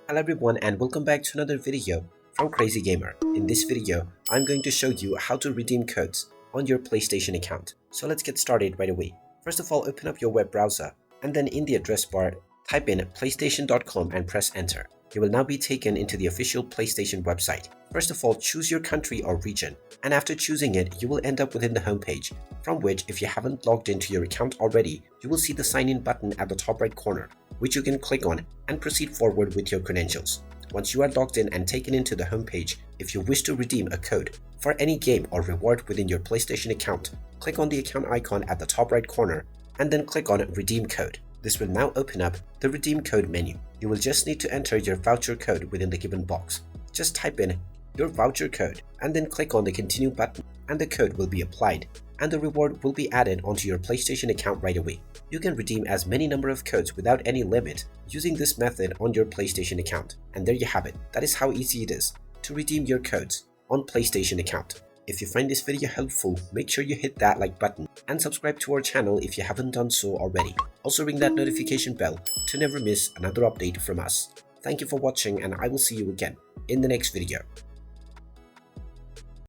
Hello everyone and welcome back to another video from Crazy Gamer. In this video, I'm going to show you how to redeem codes on your PlayStation account. So let's get started right away. First of all, open up your web browser and then in the address bar, type in playstation.com and press enter. You will now be taken into the official PlayStation website. First of all, choose your country or region, and after choosing it, you will end up within the homepage, from which if you haven't logged into your account already, you will see the sign in button at the top right corner, which you can click on and proceed forward with your credentials. Once you are logged in and taken into the homepage, if you wish to redeem a code for any game or reward within your PlayStation account, click on the account icon at the top right corner and then click on Redeem Code. This will now open up the Redeem Code menu. You will just need to enter your voucher code within the given box. Just type in your voucher code and then click on the Continue button and the code will be applied and the reward will be added onto your PlayStation account right away. You can redeem as many number of codes without any limit using this method on your PlayStation account. And there you have it. That is how easy it is to redeem your codes on PlayStation account. If you find this video helpful, make sure you hit that like button and subscribe to our channel if you haven't done so already. Also ring that notification bell to never miss another update from us. Thank you for watching and I will see you again in the next video.